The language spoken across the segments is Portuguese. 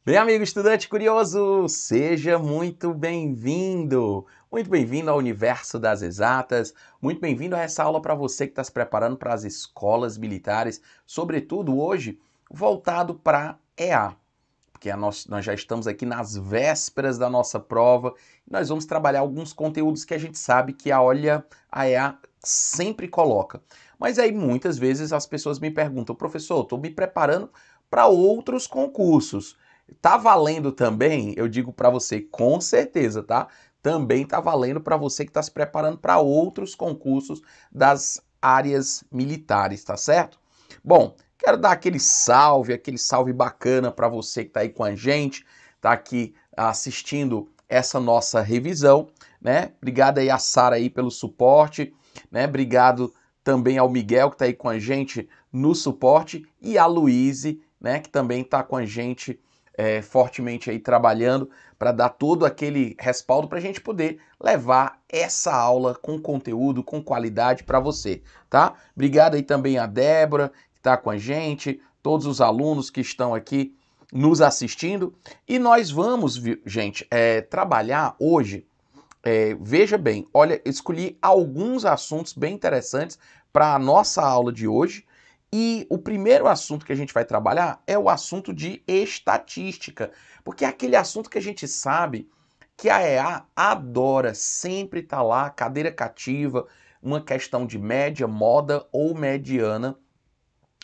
Bem, amigo estudante curioso, seja muito bem-vindo ao universo das exatas, muito bem-vindo a essa aula para você que está se preparando para as escolas militares, sobretudo hoje voltado para EA, porque nós já estamos aqui nas vésperas da nossa prova e nós vamos trabalhar alguns conteúdos que a gente sabe que a EA sempre coloca. Mas aí muitas vezes as pessoas me perguntam, professor, estou me preparando para outros concursos. Tá valendo também? Eu digo para você, com certeza, tá? Também tá valendo para você que está se preparando para outros concursos das áreas militares, tá certo? Bom, quero dar aquele salve bacana para você que está aí com a gente, tá aqui assistindo essa nossa revisão, né? Obrigado aí a Sara aí pelo suporte, né? Obrigado também ao Miguel que está aí com a gente no suporte e a Luíse, né? Que também está com a gente fortemente aí trabalhando para dar todo aquele respaldo para a gente poder levar essa aula com conteúdo, com qualidade para você, tá? Obrigado aí também a Débora, que está com a gente, todos os alunos que estão aqui nos assistindo. E nós vamos, gente, trabalhar hoje, veja bem, olha, escolhi alguns assuntos bem interessantes para a nossa aula de hoje. E o primeiro assunto que a gente vai trabalhar é o assunto de estatística, porque é aquele assunto que a gente sabe que a EA adora, sempre está lá, cadeira cativa, uma questão de média, moda ou mediana,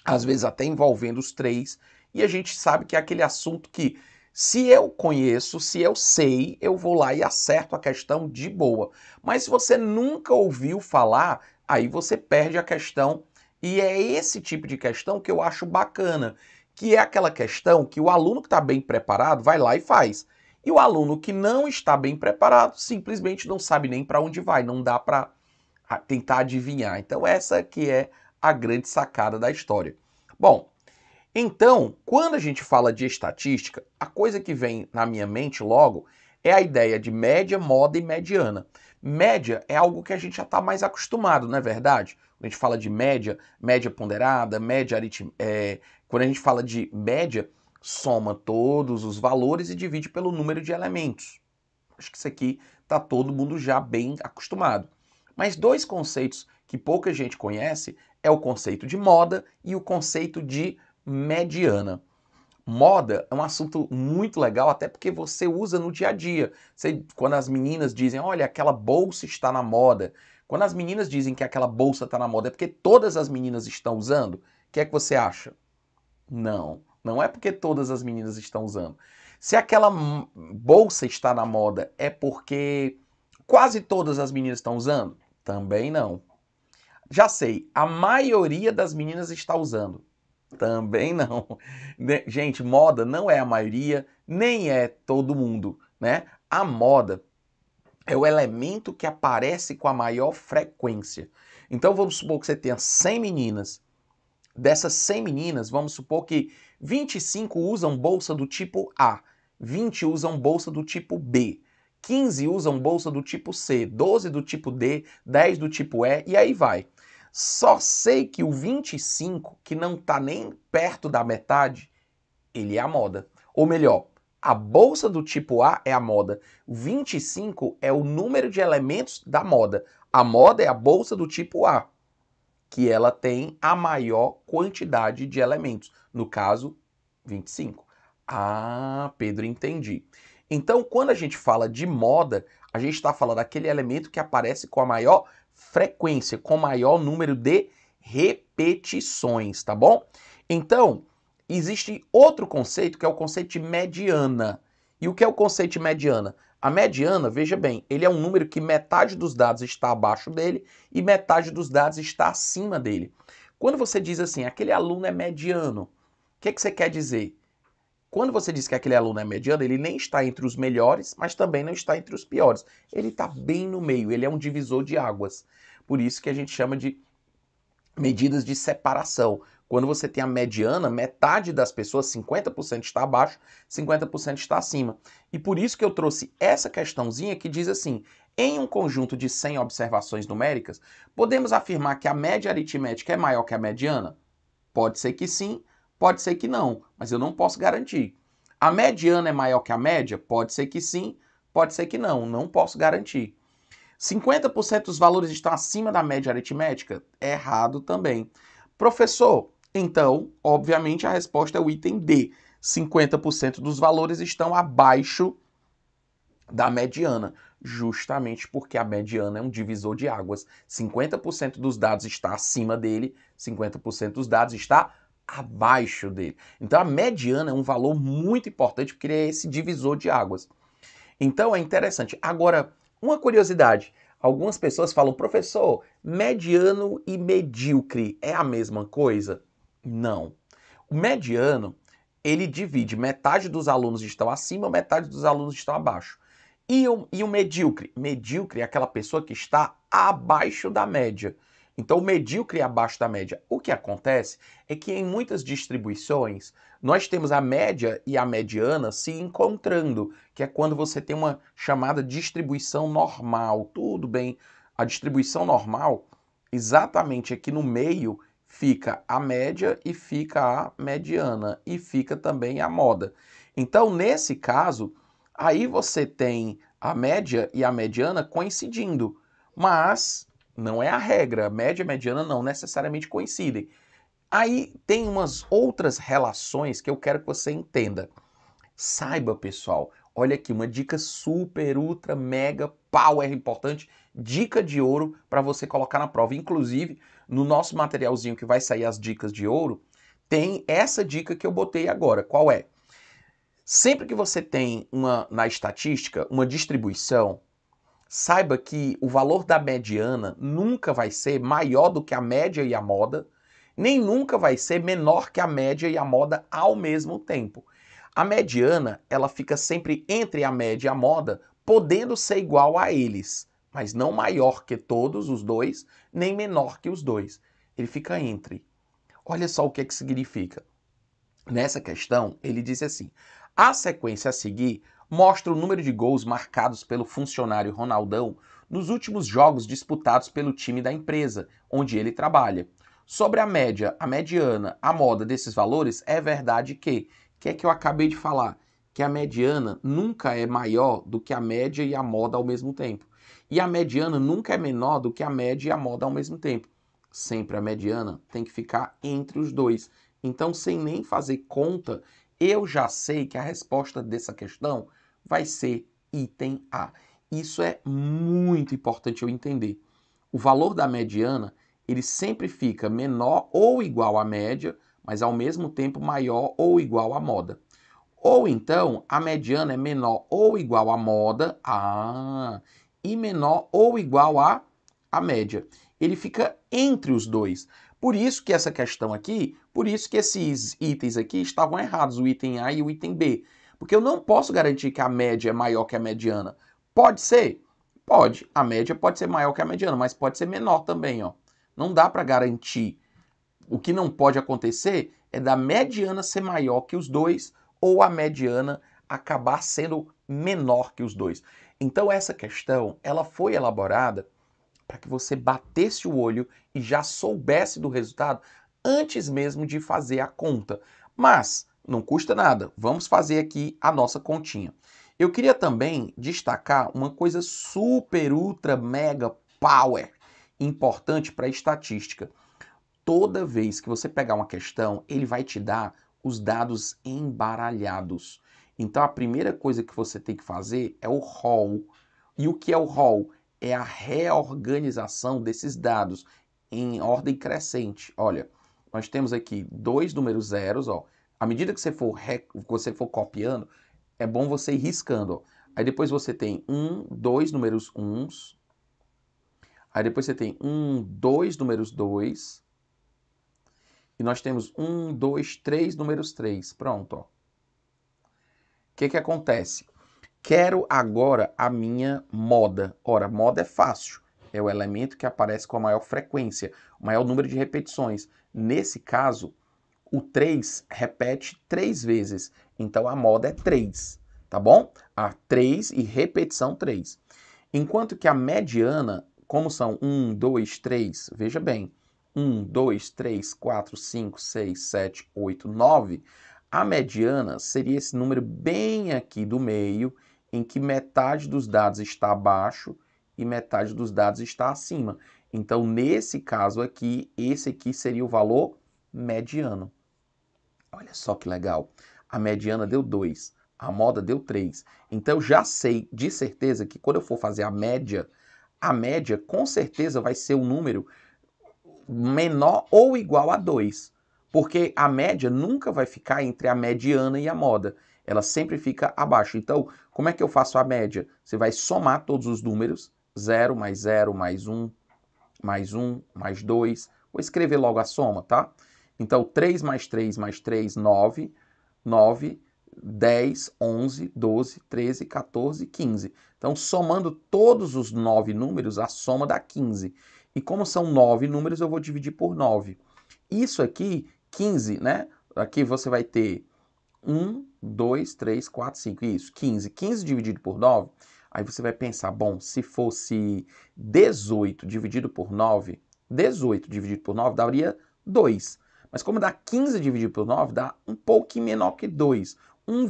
às vezes até envolvendo os três, e a gente sabe que é aquele assunto que, se eu conheço, se eu sei, eu vou lá e acerto a questão de boa. Mas se você nunca ouviu falar, aí você perde a questão, e é esse tipo de questão que eu acho bacana, que é aquela questão que o aluno que está bem preparado vai lá e faz. E o aluno que não está bem preparado simplesmente não sabe nem para onde vai, não dá para tentar adivinhar. Então essa que é a grande sacada da história. Bom, então, quando a gente fala de estatística, a coisa que vem na minha mente logo é a ideia de média, moda e mediana. Média é algo que a gente já está mais acostumado, não é verdade? Quando a gente fala de média, média ponderada, média aritmética, quando a gente fala de média, soma todos os valores e divide pelo número de elementos. Acho que isso aqui está todo mundo já bem acostumado. Mas dois conceitos que pouca gente conhece é o conceito de moda e o conceito de mediana. Moda é um assunto muito legal, até porque você usa no dia a dia. Quando as meninas dizem, olha, aquela bolsa está na moda. Quando as meninas dizem que aquela bolsa está na moda, é porque todas as meninas estão usando? O que é que você acha? Não, não é porque todas as meninas estão usando. Se aquela bolsa está na moda, é porque quase todas as meninas estão usando? Também não. Já sei, a maioria das meninas está usando. Também não. Gente, moda não é a maioria, nem é todo mundo, né? A moda é o elemento que aparece com a maior frequência. Então vamos supor que você tenha 100 meninas. Dessas 100 meninas, vamos supor que 25 usam bolsa do tipo A, 20 usam bolsa do tipo B, 15 usam bolsa do tipo C, 12 do tipo D, 10 do tipo E e aí vai. Só sei que o 25, que não está nem perto da metade, ele é a moda. Ou melhor, a bolsa do tipo A é a moda. O 25 é o número de elementos da moda. A moda é a bolsa do tipo A, que ela tem a maior quantidade de elementos. No caso, 25. Ah, Pedro, entendi. Então, quando a gente fala de moda, a gente está falando daquele elemento que aparece com a maior frequência, com o maior número de repetições, tá bom? Então, existe outro conceito que é o conceito de mediana. E o que é o conceito de mediana? A mediana, veja bem, ele é um número que metade dos dados está abaixo dele e metade dos dados está acima dele. Quando você diz assim, aquele aluno é mediano, o que você quer dizer? Quando você diz que aquele aluno é mediano, ele nem está entre os melhores, mas também não está entre os piores. Ele está bem no meio, ele é um divisor de águas. Por isso que a gente chama de medidas de separação. Quando você tem a mediana, metade das pessoas, 50% está abaixo, 50% está acima. E por isso que eu trouxe essa questãozinha que diz assim, em um conjunto de 100 observações numéricas, podemos afirmar que a média aritmética é maior que a mediana? Pode ser que sim, pode ser que não, mas eu não posso garantir. A mediana é maior que a média? Pode ser que sim, pode ser que não, não posso garantir. 50% dos valores estão acima da média aritmética? É errado também. Professor, então, obviamente a resposta é o item D. 50% dos valores estão abaixo da mediana, justamente porque a mediana é um divisor de águas. 50% dos dados está acima dele, 50% dos dados está abaixo dele. Então a mediana é um valor muito importante porque ele é esse divisor de águas. Então é interessante. Agora, uma curiosidade. Algumas pessoas falam, professor, mediano e medíocre é a mesma coisa? Não. O mediano, ele divide metade dos alunos estão acima, metade dos alunos estão abaixo. E o medíocre? Medíocre é aquela pessoa que está abaixo da média. Então, o medíocre é abaixo da média. O que acontece é que em muitas distribuições, nós temos a média e a mediana se encontrando, que é quando você tem uma chamada distribuição normal. Tudo bem, a distribuição normal, exatamente aqui no meio, fica a média e fica a mediana e fica também a moda. Então, nesse caso, aí você tem a média e a mediana coincidindo, mas não é a regra. A média e a mediana não necessariamente coincidem. Aí tem umas outras relações que eu quero que você entenda. Saiba, pessoal, olha aqui uma dica super, ultra, mega, power importante, dica de ouro para você colocar na prova. Inclusive, no nosso materialzinho que vai sair as dicas de ouro, tem essa dica que eu botei agora. Qual é? Sempre que você tem na estatística uma distribuição, saiba que o valor da mediana nunca vai ser maior do que a média e a moda, nem nunca vai ser menor que a média e a moda ao mesmo tempo. A mediana, ela fica sempre entre a média e a moda, podendo ser igual a eles, mas não maior que todos os dois, nem menor que os dois. Ele fica entre. Olha só o que significa. Nessa questão, ele diz assim: a sequência a seguir mostra o número de gols marcados pelo funcionário Ronaldão nos últimos jogos disputados pelo time da empresa, onde ele trabalha. Sobre a média, a mediana, a moda desses valores, é verdade que é que eu acabei de falar, que a mediana nunca é maior do que a média e a moda ao mesmo tempo. E a mediana nunca é menor do que a média e a moda ao mesmo tempo. Sempre a mediana tem que ficar entre os dois. Então, sem nem fazer conta, eu já sei que a resposta dessa questão vai ser item A. Isso é muito importante eu entender. O valor da mediana, ele sempre fica menor ou igual à média, mas ao mesmo tempo maior ou igual à moda. Ou então, a mediana é menor ou igual à moda, e menor ou igual à média. Ele fica entre os dois. Por isso que essa questão aqui, por isso que esses itens aqui estavam errados, o item A e o item B. Porque eu não posso garantir que a média é maior que a mediana. Pode ser? Pode. A média pode ser maior que a mediana, mas pode ser menor também, ó. Não dá para garantir. O que não pode acontecer é da mediana ser maior que os dois ou a mediana acabar sendo menor que os dois. Então essa questão, ela foi elaborada para que você batesse o olho e já soubesse do resultado antes mesmo de fazer a conta. Mas não custa nada, vamos fazer aqui a nossa continha. Eu queria também destacar uma coisa super, ultra, mega, power, importante para a estatística. Toda vez que você pegar uma questão, ele vai te dar os dados embaralhados. Então a primeira coisa que você tem que fazer é o haul. E o que é o haul? É a reorganização desses dados em ordem crescente. Olha, nós temos aqui dois números zeros, ó. À medida que você for copiando, é bom você ir riscando, ó. Aí depois você tem dois números uns. Aí depois você tem dois números dois. E nós temos 1, 2, 3 números 3. Pronto, ó. O que acontece? Quero agora a minha moda. Ora, moda é fácil. É o elemento que aparece com a maior frequência, o maior número de repetições. Nesse caso, o 3 repete 3 vezes. Então, a moda é 3, tá bom? A 3 e repetição 3. Enquanto que a mediana, como são 1, 2, 3, veja bem, 1, 2, 3, 4, 5, 6, 7, 8, 9, A mediana seria esse número bem aqui do meio, em que metade dos dados está abaixo e metade dos dados está acima. Então, nesse caso aqui, esse aqui seria o valor mediano. Olha só que legal. A mediana deu 2, a moda deu 3. Então, eu já sei de certeza que quando eu for fazer a média com certeza vai ser um número menor ou igual a 2. Porque a média nunca vai ficar entre a mediana e a moda. Ela sempre fica abaixo. Então, como é que eu faço a média? Você vai somar todos os números. 0 mais 0 mais 1, mais 1, mais 2. Vou escrever logo a soma, tá? Então, 3 mais 3 mais 3, 9. 9, 10, 11, 12, 13, 14, 15. Então, somando todos os 9 números, a soma dá 15. E como são 9 números, eu vou dividir por 9. Isso aqui, 15, né? Aqui você vai ter 1, 2, 3, 4, 5. Isso, 15. 15 dividido por 9, aí você vai pensar, bom, se fosse 18 dividido por 9, 18 dividido por 9 daria 2. Mas como dá 15 dividido por 9, dá um pouquinho menor que 2. 1,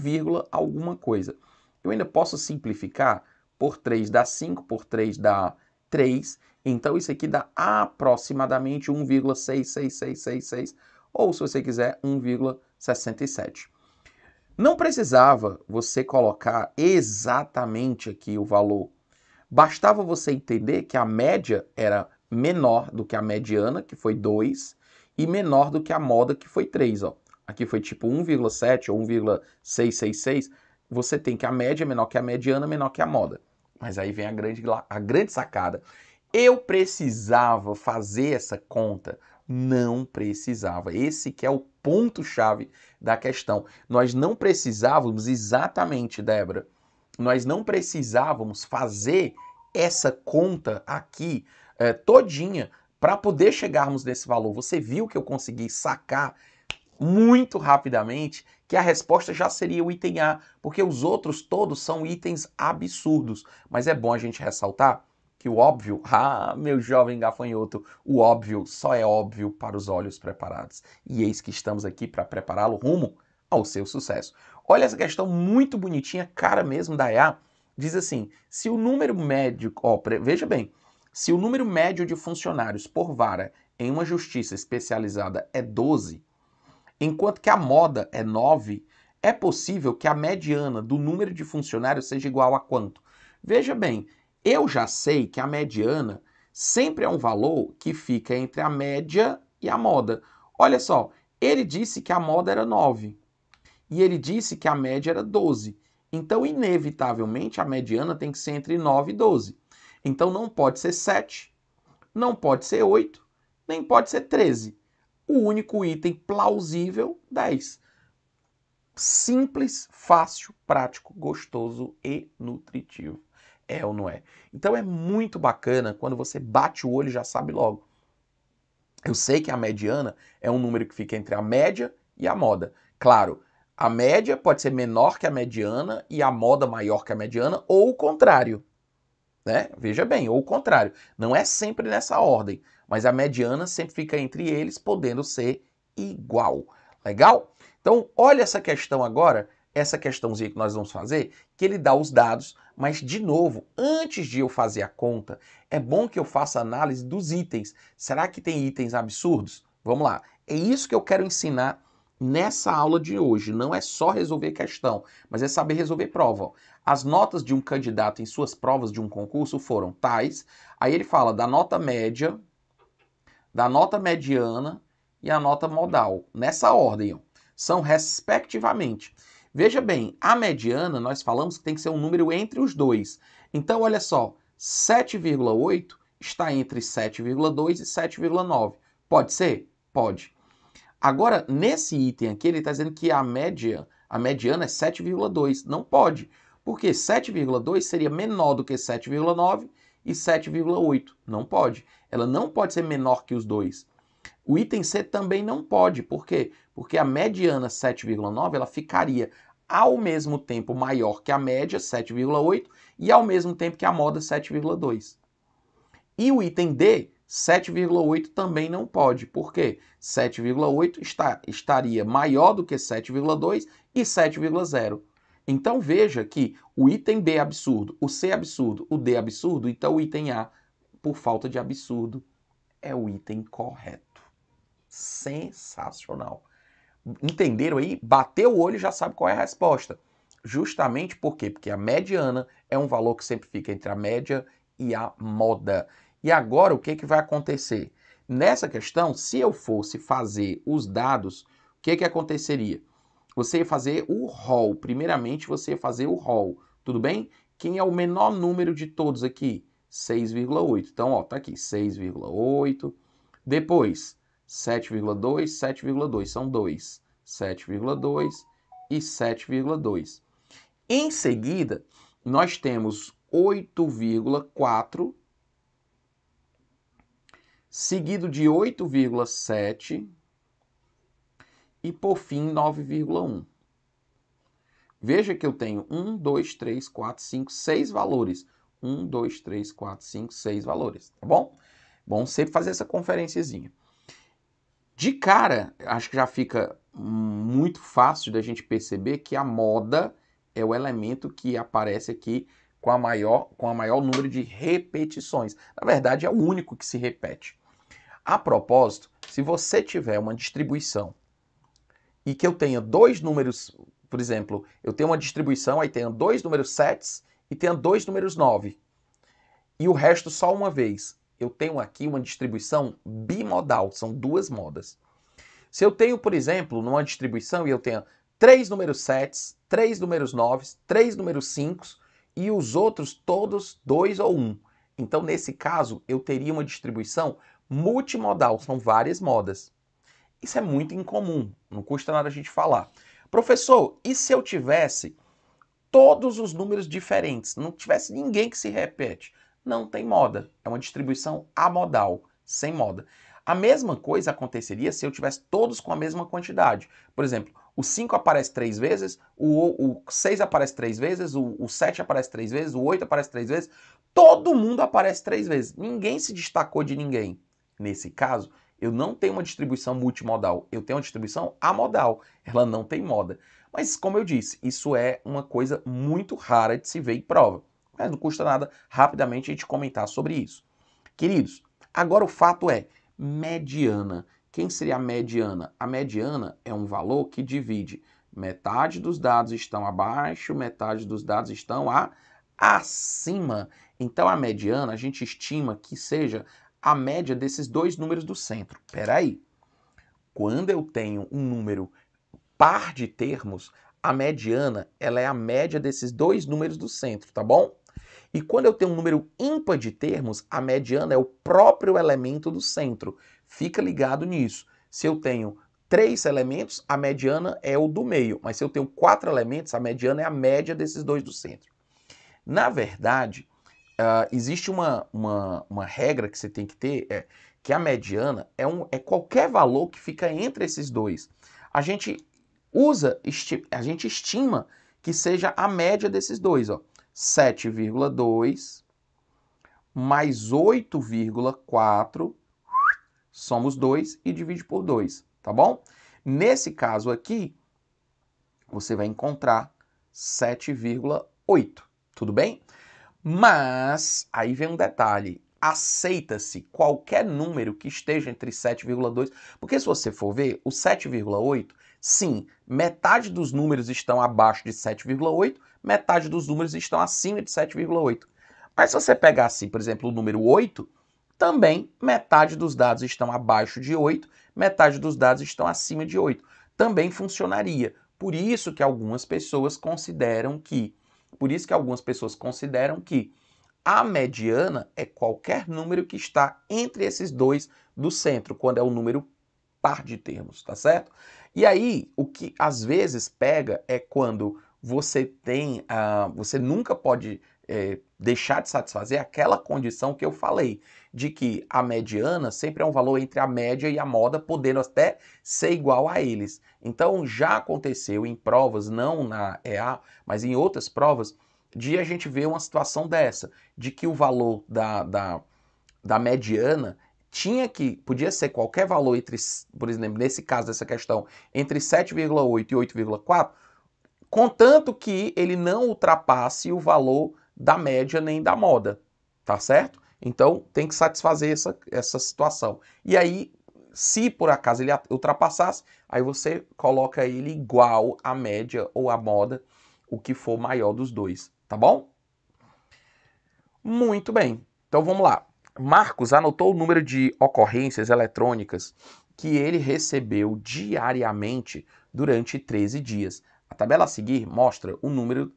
alguma coisa. Eu ainda posso simplificar. Por 3 dá 5, por 3 dá 3. Então isso aqui dá aproximadamente 1,66666. Ou, se você quiser, 1,67. Não precisava você colocar exatamente aqui o valor. Bastava você entender que a média era menor do que a mediana, que foi 2, e menor do que a moda, que foi 3. Ó. Aqui foi tipo 1,7 ou 1,666. Você tem que a média é menor que a mediana, menor que a moda. Mas aí vem a grande sacada. Eu precisava fazer essa conta? Não precisava. Esse que é o ponto-chave da questão. Nós não precisávamos exatamente, Débora, nós não precisávamos fazer essa conta aqui todinha para poder chegarmos nesse valor. Você viu que eu consegui sacar muito rapidamente que a resposta já seria o item A, porque os outros todos são itens absurdos. Mas é bom a gente ressaltar que o óbvio, meu jovem gafanhoto, o óbvio só é óbvio para os olhos preparados. E eis que estamos aqui para prepará-lo rumo ao seu sucesso. Olha essa questão muito bonitinha, cara mesmo da EA. Diz assim, se o número médio, veja bem, se o número médio de funcionários por vara em uma justiça especializada é 12, enquanto que a moda é 9, é possível que a mediana do número de funcionários seja igual a quanto? Veja bem, eu já sei que a mediana sempre é um valor que fica entre a média e a moda. Olha só, ele disse que a moda era 9 e ele disse que a média era 12. Então, inevitavelmente, a mediana tem que ser entre 9 e 12. Então, não pode ser 7, não pode ser 8, nem pode ser 13. O único item plausível, 10. Simples, fácil, prático, gostoso e nutritivo. É ou não é? Então é muito bacana quando você bate o olho e já sabe logo. Eu sei que a mediana é um número que fica entre a média e a moda. Claro, a média pode ser menor que a mediana e a moda maior que a mediana, ou o contrário. Né? Veja bem, ou o contrário. Não é sempre nessa ordem, mas a mediana sempre fica entre eles, podendo ser igual. Legal? Então, olha essa questão agora, essa questãozinha que nós vamos fazer, que ele dá os dados, mas, de novo, antes de eu fazer a conta, é bom que eu faça análise dos itens. Será que tem itens absurdos? Vamos lá. É isso que eu quero ensinar nessa aula de hoje. Não é só resolver questão, mas é saber resolver prova. As notas de um candidato em suas provas de um concurso foram tais. Aí ele fala da nota média, da nota mediana e a nota modal. Nessa ordem, ó. São respectivamente. Veja bem, a mediana nós falamos que tem que ser um número entre os dois. Então, olha só, 7,8 está entre 7,2 e 7,9. Pode ser? Pode. Agora, nesse item aqui, ele está dizendo que a mediana é 7,2. Não pode, porque 7,2 seria menor do que 7,9 e 7,8. Não pode. Ela não pode ser menor que os dois. O item C também não pode. Por quê? Porque a mediana 7,9 ela ficaria ao mesmo tempo maior que a média 7,8 e ao mesmo tempo que a moda 7,2. E o item D 7,8 também não pode. Por quê? 7,8 estaria maior do que 7,2 e 7,0. Então veja que o item B é absurdo, o C é absurdo, o D é absurdo, então o item A, por falta de absurdo, é o item correto. Sensacional. Entenderam aí? Bateu o olho e já sabe qual é a resposta. Justamente por quê? Porque a mediana é um valor que sempre fica entre a média e a moda. E agora o que vai acontecer? Nessa questão, se eu fosse fazer os dados, o que aconteceria? Você ia fazer o rol. Primeiramente, você ia fazer o rol. Tudo bem? Quem é o menor número de todos aqui? 6,8. Então, ó, tá aqui, 6,8. Depois, 7,2, 7,2. São 2. 7,2 e 7,2. Em seguida, nós temos 8,4, seguido de 8,7 e, por fim, 9,1. Veja que eu tenho 1, 2, 3, 4, 5, 6 valores. 1, 2, 3, 4, 5, 6 valores, tá bom? Bom sempre fazer essa conferenciazinha. De cara, acho que já fica muito fácil da gente perceber que a moda é o elemento que aparece aqui com a maior número de repetições. Na verdade, é o único que se repete. A propósito, se você tiver uma distribuição e que eu tenha dois números, por exemplo, eu tenho uma distribuição, aí tenho dois números 7 e tenho dois números 9, e o resto só uma vez. Eu tenho aqui uma distribuição bimodal, são duas modas. Se eu tenho, por exemplo, numa distribuição e eu tenho 3 números 7, 3 números 9, 3 números 5 e os outros todos 2 ou 1. Então, nesse caso, eu teria uma distribuição multimodal, são várias modas. Isso é muito incomum, não custa nada a gente falar. Professor, e se eu tivesse todos os números diferentes, não tivesse ninguém que se repete? Não tem moda, é uma distribuição amodal, sem moda. A mesma coisa aconteceria se eu tivesse todos com a mesma quantidade. Por exemplo, o 5 aparece 3 vezes, o 6 aparece 3 vezes, o 7 aparece 3 vezes, o 8 aparece 3 vezes, todo mundo aparece 3 vezes. Ninguém se destacou de ninguém. Nesse caso, eu não tenho uma distribuição multimodal, eu tenho uma distribuição amodal. Ela não tem moda. Mas, como eu disse, isso é uma coisa muito rara de se ver em prova. Mas não custa nada rapidamente a gente comentar sobre isso. Queridos, agora o fato é mediana. Quem seria a mediana? A mediana é um valor que divide metade dos dados estão abaixo, metade dos dados estão acima. Então a mediana a gente estima que seja a média desses dois números do centro. Peraí. Quando eu tenho um número par de termos, a mediana ela é a média desses dois números do centro, tá bom? E quando eu tenho um número ímpar de termos, a mediana é o próprio elemento do centro. Fica ligado nisso. Se eu tenho 3 elementos, a mediana é o do meio. Mas se eu tenho 4 elementos, a mediana é a média desses dois do centro. Na verdade, existe uma regra que você tem que ter, que a mediana é qualquer valor que fica entre esses dois. A gente estima que seja a média desses dois, ó. 7,2 mais 8,4 somos 2 e divide por 2, tá bom? Nesse caso aqui, você vai encontrar 7,8, tudo bem? Mas, aí vem um detalhe, aceita-se qualquer número que esteja entre 7,2, porque se você for ver, o 7,8, sim, metade dos números estão abaixo de 7,8, metade dos números estão acima de 7,8. Mas se você pegar assim, por exemplo, o número 8, também metade dos dados estão abaixo de 8, metade dos dados estão acima de 8. Também funcionaria. Por isso que algumas pessoas consideram que a mediana é qualquer número que está entre esses dois do centro, quando é um número par de termos, tá certo? E aí, o que às vezes pega é quando você tem, você nunca pode deixar de satisfazer aquela condição que eu falei, de que a mediana sempre é um valor entre a média e a moda, podendo até ser igual a eles. Então, já aconteceu em provas, não na EA, mas em outras provas, de a gente ver uma situação dessa, de que o valor da mediana podia ser qualquer valor entre, por exemplo, nesse caso dessa questão, entre 7,8 e 8,4, contanto que ele não ultrapasse o valor da média nem da moda, tá certo? Então tem que satisfazer essa situação. E aí, se por acaso ele ultrapassasse, aí você coloca ele igual à média ou à moda, o que for maior dos dois, tá bom? Muito bem, então vamos lá. Marcos anotou o número de ocorrências eletrônicas que ele recebeu diariamente durante 13 dias. A tabela a seguir mostra o número,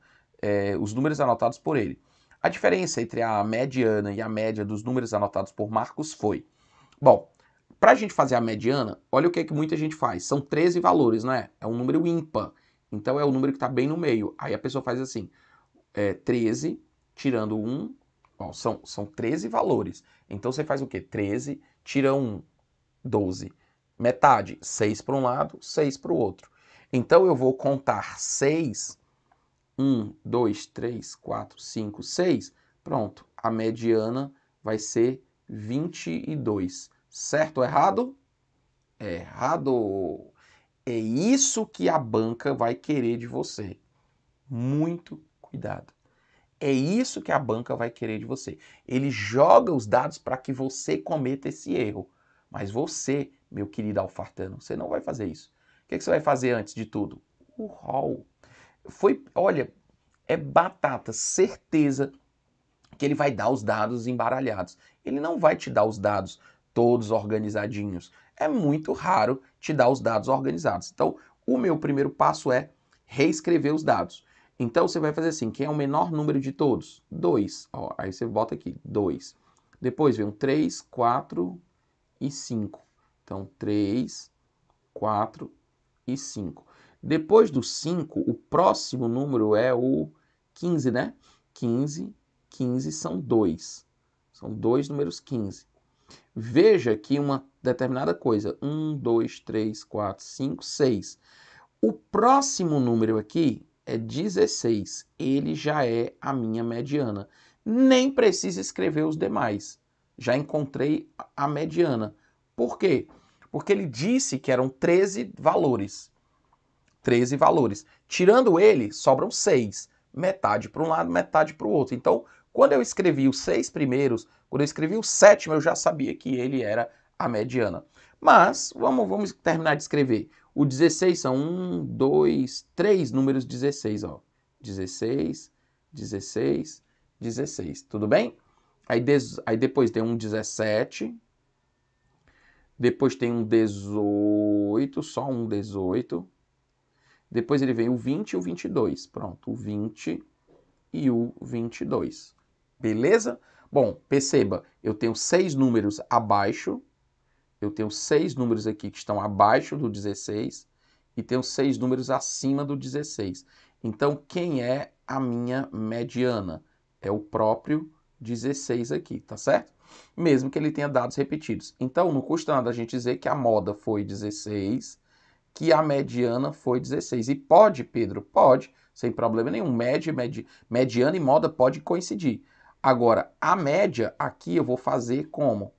os números anotados por ele. A diferença entre a mediana e a média dos números anotados por Marcos foi... Bom, para a gente fazer a mediana, olha o que muita gente faz. São 13 valores, não é? É um número ímpar. Então é o número que está bem no meio. Aí a pessoa faz assim, 13 tirando 1... Ó, são 13 valores. Então você faz o quê? 13 tira 1, 12. Metade, 6 para um lado, 6 para o outro. Então eu vou contar 6, 1, 2, 3, 4, 5, 6. Pronto, a mediana vai ser 22. Certo ou errado? Errado. É isso que a banca vai querer de você. Muito cuidado. É isso que a banca vai querer de você. Ele joga os dados para que você cometa esse erro. Mas você, meu querido alfartano, você não vai fazer isso. O que você vai fazer antes de tudo? O rol. Olha, é batata, certeza que ele vai dar os dados embaralhados. Ele não vai te dar os dados todos organizadinhos. É muito raro te dar os dados organizados. Então, o meu primeiro passo é reescrever os dados. Então, você vai fazer assim, quem é o menor número de todos? 2. Aí você bota aqui, 2. Depois vem um 3, 4 e 5. Então, 3, 4 e 5. Depois do 5, o próximo número é o 15, né? 15 são 2. São dois números 15. Veja que uma determinada coisa, 1, 2, 3, 4, 5, 6. O próximo número aqui é 16. Ele já é a minha mediana. Nem preciso escrever os demais. Já encontrei a mediana. Por quê? Porque ele disse que eram 13 valores. 13 valores. Tirando ele, sobram 6. Metade para um lado, metade para o outro. Então, quando eu escrevi os 6 primeiros, quando eu escrevi o sétimo, eu já sabia que ele era a mediana. Mas, vamos terminar de escrever. O 16 são 1, 2, 3 números 16, ó. 16, 16, 16. Tudo bem? Aí depois tem um 17. Depois tem um 18, só um 18. Depois ele vem o 20 e o 22. Pronto, o 20 e o 22. Beleza? Bom, perceba, eu tenho 6 números abaixo. Eu tenho 6 números aqui que estão abaixo do 16 e tenho 6 números acima do 16. Então, quem é a minha mediana? É o próprio 16 aqui, tá certo? Mesmo que ele tenha dados repetidos. Então, não custa nada a gente dizer que a moda foi 16, que a mediana foi 16. E pode, Pedro? Pode, sem problema nenhum. Mediana e moda pode coincidir. Agora, a média aqui eu vou fazer como?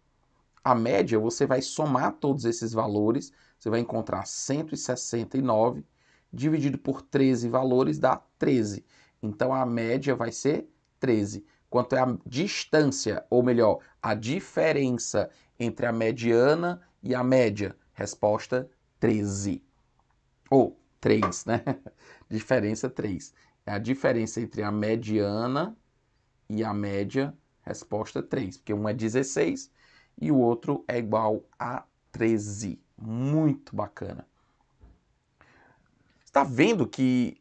A média, você vai somar todos esses valores, você vai encontrar 169, dividido por 13 valores dá 13. Então, a média vai ser 13. Quanto é a distância, ou melhor, a diferença entre a mediana e a média? Resposta 13. Ou 3, né? Diferença 3. É a diferença entre a mediana e a média, resposta 3. Porque um é 16 e o outro é igual a 13. Muito bacana. Está vendo que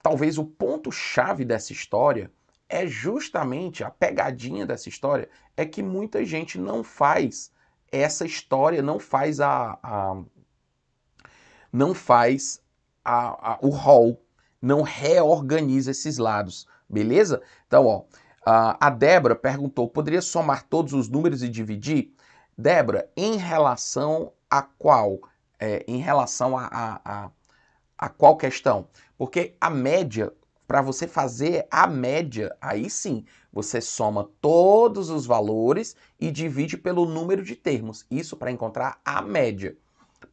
talvez o ponto-chave dessa história é justamente a pegadinha dessa história, é que muita gente não faz essa história, não faz o rol, não reorganiza esses lados, beleza? Então, ó, a Débora perguntou, poderia somar todos os números e dividir? Débora, em relação a qual? Em relação a qual questão? Porque a média para você fazer a média, aí sim, você soma todos os valores e divide pelo número de termos. Isso para encontrar a média.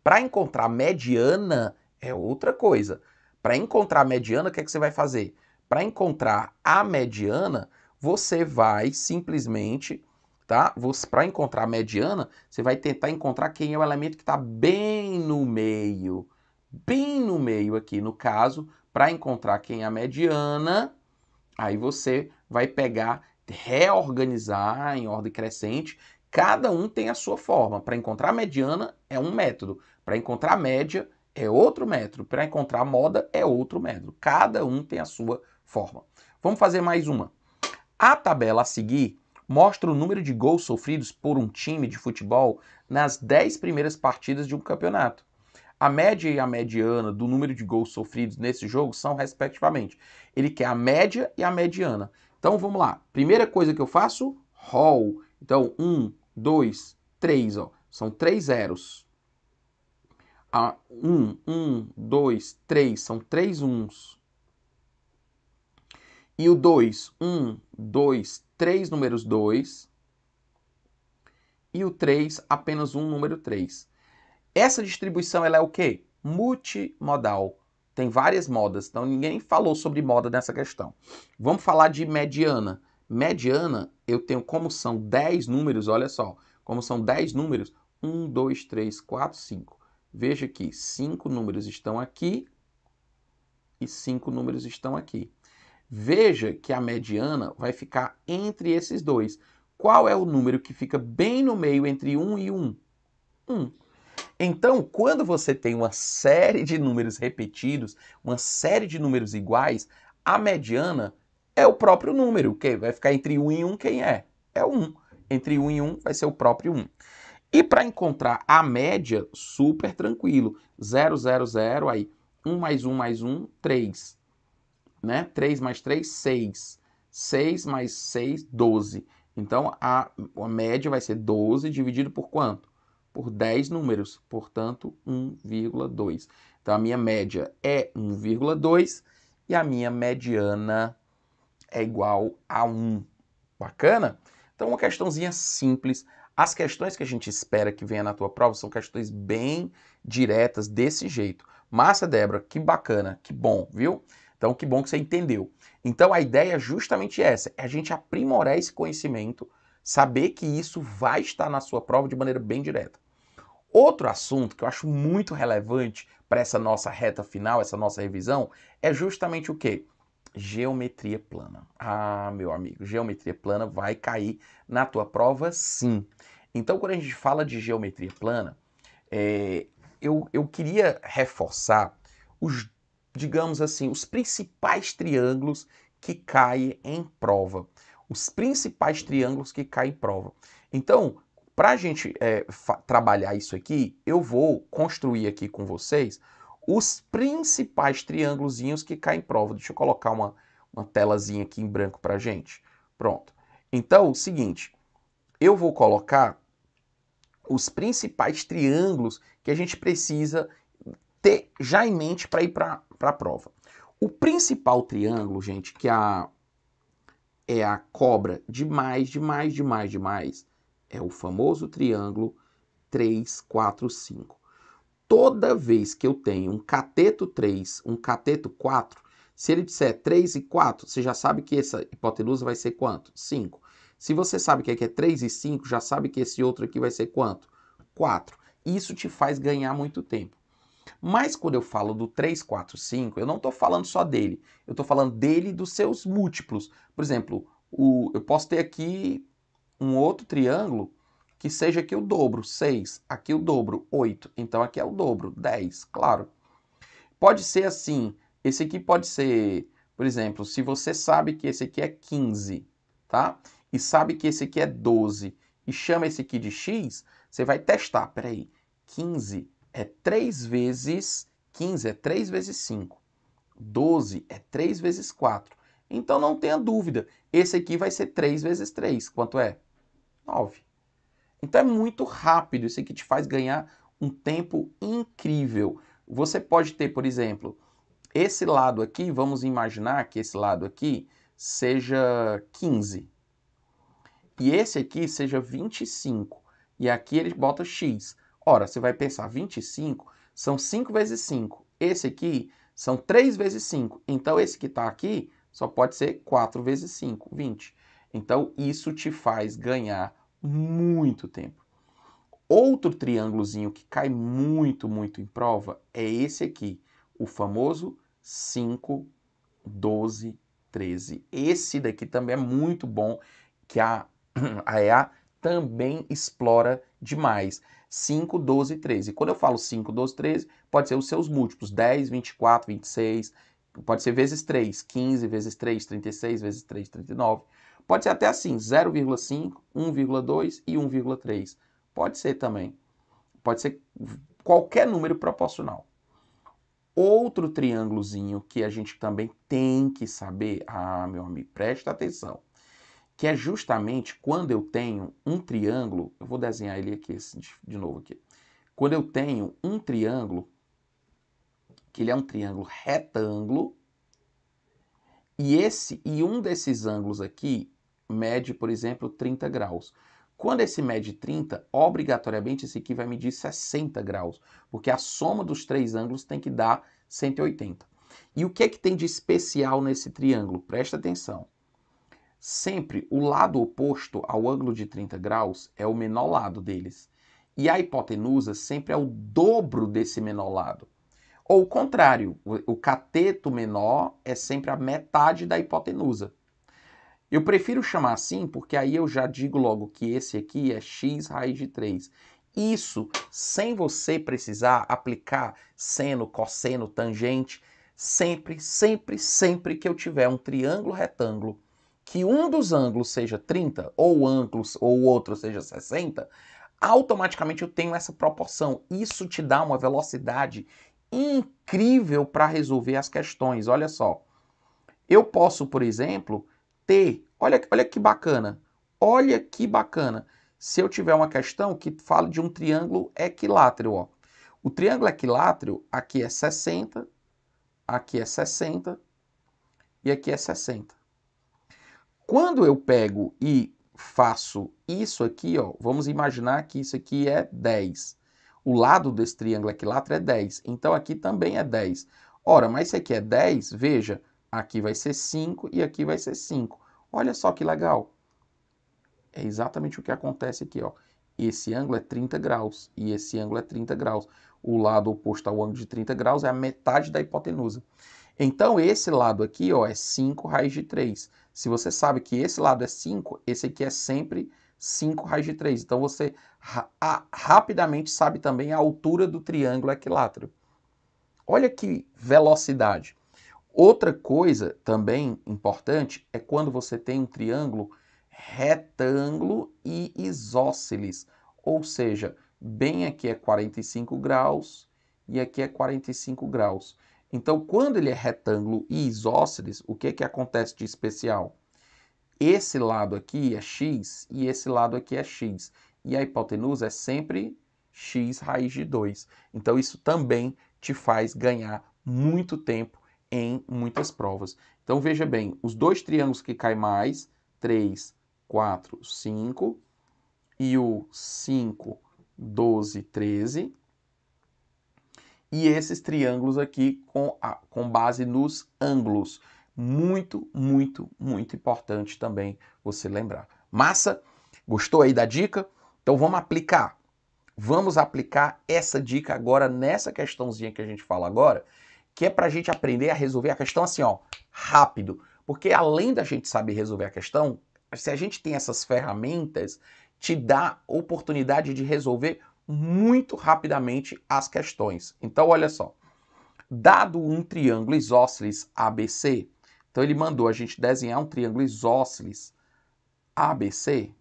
Para encontrar a mediana é outra coisa. Para encontrar a mediana, o que é que você vai fazer? Para encontrar a mediana, você vai simplesmente, tá? Para encontrar a mediana, você vai tentar encontrar quem é o elemento que está bem no meio. Bem no meio aqui, no caso, para encontrar quem é a mediana, aí você vai pegar, reorganizar em ordem crescente. Cada um tem a sua forma. Para encontrar a mediana é um método. Para encontrar a média é outro método. Para encontrar a moda é outro método. Cada um tem a sua forma. Vamos fazer mais uma. A tabela a seguir mostra o número de gols sofridos por um time de futebol nas 10 primeiras partidas de um campeonato. A média e a mediana do número de gols sofridos nesse jogo são, respectivamente. Ele quer a média e a mediana. Então, vamos lá. Primeira coisa que eu faço, roll. Então, 1, 2, 3, ó. São 3 zeros. 1, 2, 3, são 3 uns. E o 2, 1, 2, 3 números 2. E o 3, apenas um número 3. Essa distribuição ela é o quê? Multimodal. Tem várias modas, então ninguém falou sobre moda nessa questão. Vamos falar de mediana. Mediana, eu tenho como são 10 números, olha só, como são 10 números, 1, 2, 3, 4, 5. Veja que 5 números estão aqui e 5 números estão aqui. Veja que a mediana vai ficar entre esses dois. Qual é o número que fica bem no meio entre 1 e 1? 1. Então, quando você tem uma série de números repetidos, uma série de números iguais, a mediana é o próprio número, que vai ficar entre 1 e 1, quem é? É 1. Entre 1 e 1 vai ser o próprio 1. E para encontrar a média, super tranquilo. 0, 0, 0, aí 1 mais 1, 3. Né? 3 mais 3, 6. 6 mais 6, 12. Então, a média vai ser 12 dividido por quanto? Por 10 números, portanto, 1,2. Então, a minha média é 1,2 e a minha mediana é igual a 1. Bacana? Então, uma questãozinha simples. As questões que a gente espera que venha na tua prova são questões bem diretas, desse jeito. Massa, Débora, que bacana, que bom, viu? Então, que bom que você entendeu. Então, a ideia é justamente essa, é a gente aprimorar esse conhecimento, saber que isso vai estar na sua prova de maneira bem direta. Outro assunto que eu acho muito relevante para essa nossa reta final, essa nossa revisão, é justamente o quê? Geometria plana. Ah, meu amigo, geometria plana vai cair na tua prova sim. Então, quando a gente fala de geometria plana, eu queria reforçar os, digamos assim, os principais triângulos que caem em prova. Os principais triângulos que caem em prova. Então, para a gente trabalhar isso aqui, eu vou construir aqui com vocês os principais triângulozinhos que caem em prova. Deixa eu colocar uma telazinha aqui em branco para a gente. Pronto. Então, o seguinte, eu vou colocar os principais triângulos que a gente precisa ter já em mente para ir para a prova. O principal triângulo, gente, que é a cobra de mais, é o famoso triângulo 3, 4, 5. Toda vez que eu tenho um cateto 3, um cateto 4, se ele disser 3 e 4, você já sabe que essa hipotenusa vai ser quanto? 5. Se você sabe que aqui é 3 e 5, já sabe que esse outro aqui vai ser quanto? 4. Isso te faz ganhar muito tempo. Mas quando eu falo do 3, 4, 5, eu não estou falando só dele. Eu estou falando dele e dos seus múltiplos. Por exemplo, eu posso ter aqui um outro triângulo que seja aqui o dobro, 6. Aqui o dobro, 8. Então aqui é o dobro, 10, claro. Pode ser assim, esse aqui pode ser, por exemplo, se você sabe que esse aqui é 15, tá? E sabe que esse aqui é 12 e chama esse aqui de x, você vai testar. Peraí, 15 é 3 vezes 15 é 3 vezes 5. 12 é 3 vezes 4. Então não tenha dúvida, esse aqui vai ser 3 vezes 3. Quanto é? 9. Então é muito rápido, isso aqui te faz ganhar um tempo incrível. Você pode ter, por exemplo, Esse lado aqui, vamos imaginar que esse lado aqui seja 15. E esse aqui seja 25. E aqui ele bota x. Ora, você vai pensar, 25 são 5 vezes 5. Esse aqui são 3 vezes 5. Então, esse que está aqui só pode ser 4 vezes 5, 20. Então, isso te faz ganhar muito tempo. Outro triângulozinho que cai muito, muito em prova é esse aqui, o famoso 5, 12, 13. Esse daqui também é muito bom, que a EA também explora demais. 5, 12, 13. Quando eu falo 5, 12, 13, pode ser os seus múltiplos, 10, 24, 26, pode ser vezes 3, 15 vezes 3, 36 vezes 3, 39. Pode ser até assim, 0,5, 1,2 e 1,3. Pode ser também. Pode ser qualquer número proporcional. Outro triângulozinho que a gente também tem que saber, meu amigo, presta atenção, que é justamente quando eu tenho um triângulo, eu vou desenhar ele aqui de novo aqui. Quando eu tenho um triângulo, que ele é um triângulo retângulo, e um desses ângulos aqui mede, por exemplo, 30 graus. Quando esse mede 30, obrigatoriamente esse aqui vai medir 60 graus, porque a soma dos três ângulos tem que dar 180. E o que é que tem de especial nesse triângulo? Presta atenção. Sempre o lado oposto ao ângulo de 30 graus é o menor lado deles. E a hipotenusa sempre é o dobro desse menor lado. Ou o contrário, o cateto menor é sempre a metade da hipotenusa. Eu prefiro chamar assim porque aí eu já digo logo que esse aqui é x raiz de 3. Isso sem você precisar aplicar seno, cosseno, tangente. Sempre, sempre, sempre que eu tiver um triângulo retângulo, que um dos ângulos seja 30, ou o outro seja 60, automaticamente eu tenho essa proporção. Isso te dá uma velocidade incrível para resolver as questões. Olha só. Eu posso, por exemplo, olha que bacana, olha que bacana, se eu tiver uma questão que fala de um triângulo equilátero, ó. O triângulo equilátero, aqui é 60, aqui é 60 e aqui é 60. Quando eu pego e faço isso aqui, ó, vamos imaginar que isso aqui é 10. O lado desse triângulo equilátero é 10, então aqui também é 10. Ora, mas se aqui é 10, veja, aqui vai ser 5 e aqui vai ser 5. Olha só que legal. É exatamente o que acontece aqui, ó. Esse ângulo é 30 graus e esse ângulo é 30 graus. O lado oposto ao ângulo de 30 graus é a metade da hipotenusa. Então, esse lado aqui, ó, é 5 raiz de 3. Se você sabe que esse lado é 5, esse aqui é sempre 5 raiz de 3. Então, você rapidamente sabe também a altura do triângulo equilátero. Olha que velocidade. Outra coisa também importante é quando você tem um triângulo retângulo e isósceles. Ou seja, bem aqui é 45 graus e aqui é 45 graus. Então, quando ele é retângulo e isósceles, o que que acontece de especial? Esse lado aqui é x e esse lado aqui é x. E a hipotenusa é sempre x raiz de 2. Então, isso também te faz ganhar muito tempo em muitas provas. Então, veja bem, os dois triângulos que caem mais, 3, 4, 5, e o 5, 12, 13, e esses triângulos aqui com base nos ângulos. Muito, muito, muito importante também você lembrar. Massa? Gostou aí da dica? Então vamos aplicar. Vamos aplicar essa dica agora nessa questãozinha que a gente fala agora, que é para a gente aprender a resolver a questão assim, ó, rápido. Porque além da gente saber resolver a questão, se a gente tem essas ferramentas, te dá oportunidade de resolver muito rapidamente as questões. Então, olha só. Dado um triângulo isósceles ABC, então ele mandou a gente desenhar um triângulo isósceles ABC.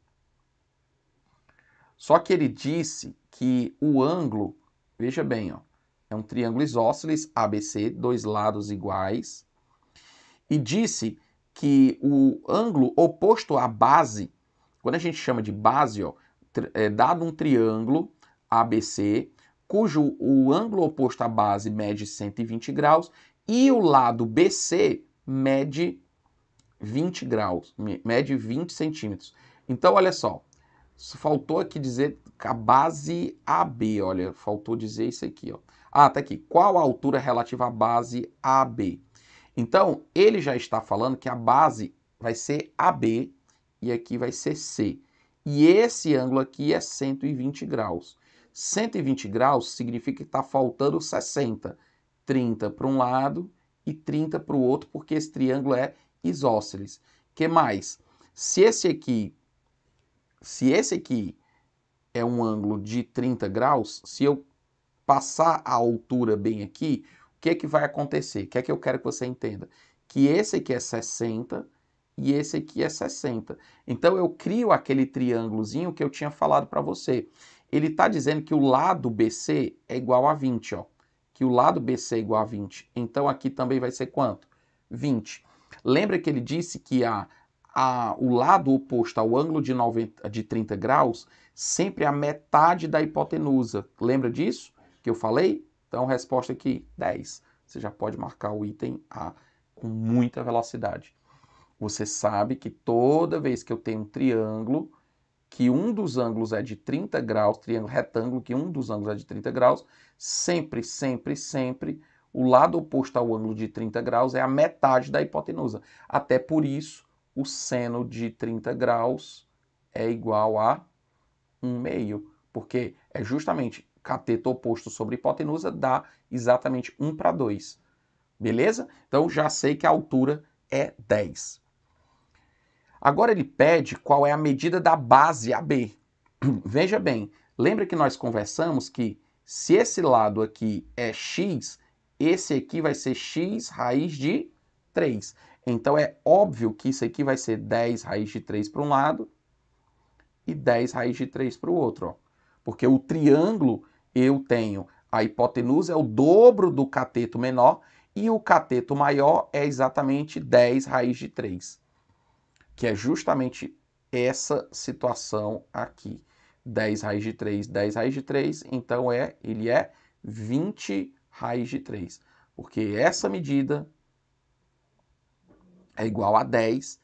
Só que ele disse que o ângulo, veja bem, ó, é um triângulo isósceles ABC, dois lados iguais, e disse que o ângulo oposto à base, quando a gente chama de base, ó, dado um triângulo ABC, cujo o ângulo oposto à base mede 120 graus, E o lado BC mede 20 graus, mede 20 centímetros. Então, olha só, faltou aqui dizer a base AB, olha, faltou dizer isso aqui, ó. Ah, tá aqui. Qual a altura relativa à base AB? Então, ele já está falando que a base vai ser AB e aqui vai ser C. E esse ângulo aqui é 120 graus. 120 graus significa que está faltando 60. 30 para um lado e 30 para o outro, porque esse triângulo é isósceles. Que mais? Se esse aqui é um ângulo de 30 graus, se eu passar a altura bem aqui, o que é que vai acontecer? O que é que eu quero que você entenda? Que esse aqui é 60 e esse aqui é 60. Então eu crio aquele triângulozinho que eu tinha falado para você. Ele está dizendo que o lado BC é igual a 20, ó. Que o lado BC é igual a 20. Então aqui também vai ser quanto? 20. Lembra que ele disse que o lado oposto ao ângulo de 30 graus sempre é a metade da hipotenusa. Lembra disso que eu falei? Então, resposta aqui, 10. Você já pode marcar o item A com muita velocidade. Você sabe que toda vez que eu tenho um triângulo, que um dos ângulos é de 30 graus, triângulo retângulo, que um dos ângulos é de 30 graus, sempre, sempre, sempre, o lado oposto ao ângulo de 30 graus é a metade da hipotenusa. Até por isso, o seno de 30 graus é igual a 1/2, porque é justamente cateto oposto sobre hipotenusa dá exatamente 1/2. Beleza? Então já sei que a altura é 10. Agora ele pede qual é a medida da base AB. Veja bem, lembra que nós conversamos que se esse lado aqui é x, esse aqui vai ser x raiz de 3. Então é óbvio que isso aqui vai ser 10 raiz de 3 para um lado e 10 raiz de 3 para o outro. Ó. Porque o triângulo, eu tenho a hipotenusa é o dobro do cateto menor e o cateto maior é exatamente 10 raiz de 3. Que é justamente essa situação aqui. 10 raiz de 3, 10 raiz de 3, então ele é 20 raiz de 3. Porque essa medida é igual a 10,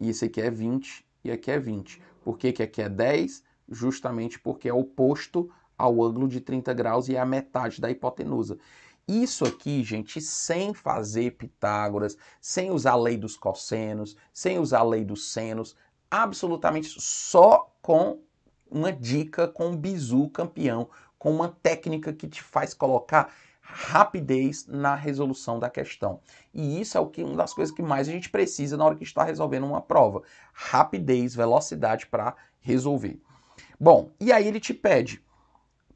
e esse aqui é 20, e aqui é 20. Por que aqui é 10? Justamente porque é oposto ao ângulo de 30 graus e é a metade da hipotenusa. Isso aqui, gente, sem fazer Pitágoras, sem usar a lei dos cossenos, sem usar a lei dos senos, absolutamente só com uma dica, com um bizu campeão, com uma técnica que te faz colocar rapidez na resolução da questão. E isso é uma das coisas que mais a gente precisa na hora que está resolvendo uma prova. Rapidez, velocidade para resolver. Bom, e aí ele te pede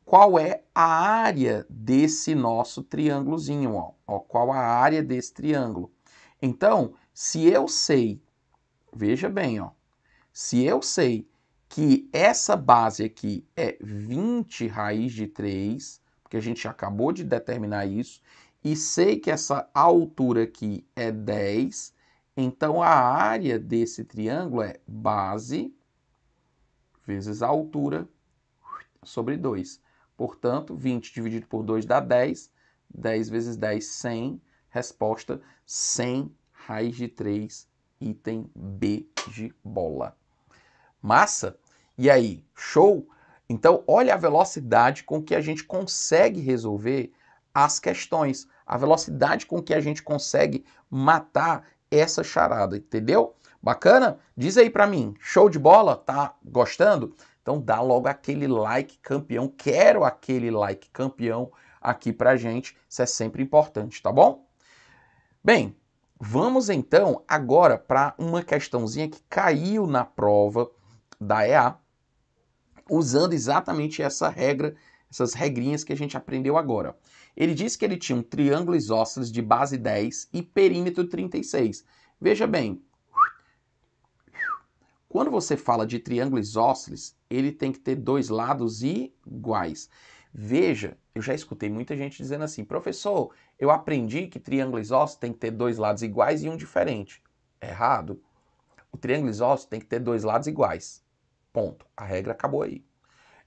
qual é a área desse nosso triângulozinho, ó. Qual a área desse triângulo. Então, se eu sei, veja bem, ó, se eu sei que essa base aqui é 20 raiz de 3, porque a gente acabou de determinar isso, e sei que essa altura aqui é 10, então a área desse triângulo é base vezes a altura sobre 2. Portanto, 20 dividido por 2 dá 10. 10 vezes 10, 100. Resposta, 100 raiz de 3, item B de bola. Massa? E aí, show? Então, olha a velocidade com que a gente consegue resolver as questões. A velocidade com que a gente consegue matar essa charada, entendeu? Bacana? Diz aí pra mim, show de bola? Tá gostando? Então dá logo aquele like campeão, quero aquele like campeão aqui pra gente, isso é sempre importante, tá bom? Bem, vamos então agora para uma questãozinha que caiu na prova da EA, usando exatamente essa regra, essas regrinhas que a gente aprendeu agora. Ele disse que ele tinha um triângulo isósceles de base 10 e perímetro 36. Veja bem, quando você fala de triângulo isósceles, ele tem que ter dois lados iguais. Veja, eu já escutei muita gente dizendo assim, professor, eu aprendi que triângulo isósceles tem que ter dois lados iguais e um diferente. Errado. O triângulo isósceles tem que ter dois lados iguais. Ponto. A regra acabou aí.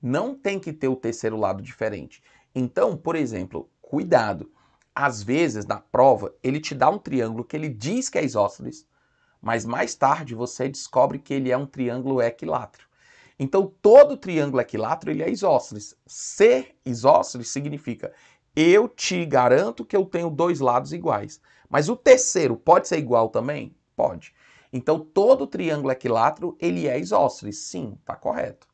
Não tem que ter o terceiro lado diferente. Então, por exemplo, cuidado. Às vezes, na prova, ele te dá um triângulo que ele diz que é isósceles, mas mais tarde você descobre que ele é um triângulo equilátero. Então, todo triângulo equilátero ele é isósceles. Ser isósceles significa eu te garanto que eu tenho dois lados iguais. Mas o terceiro pode ser igual também? Pode. Então, todo triângulo equilátero ele é isósceles. Sim, está correto.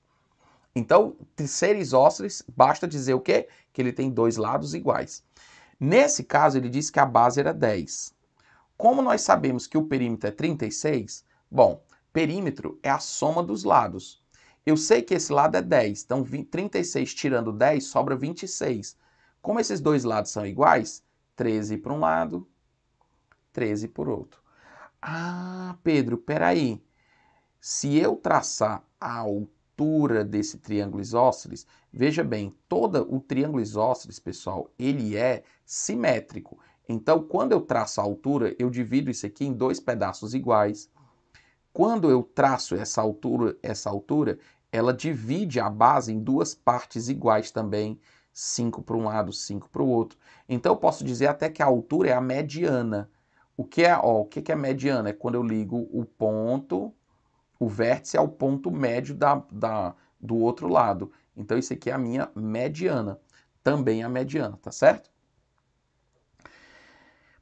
Então, ser isósceles, basta dizer o quê? Que ele tem dois lados iguais. Nesse caso, ele disse que a base era 10. Como nós sabemos que o perímetro é 36, bom, perímetro é a soma dos lados. Eu sei que esse lado é 10, então 36 tirando 10 sobra 26. Como esses dois lados são iguais, 13 para um lado, 13 por outro. Ah, Pedro, peraí. Se eu traçar a altura desse triângulo isósceles, veja bem, todo o triângulo isósceles, pessoal, ele é simétrico. Então, quando eu traço a altura, eu divido isso aqui em dois pedaços iguais. Quando eu traço essa altura, ela divide a base em duas partes iguais também, 5 para um lado, 5 para o outro. Então, eu posso dizer até que a altura é a mediana. O que é mediana? É quando eu ligo o vértice ao ponto médio do outro lado. Então, isso aqui é a minha mediana. Também a mediana, tá certo?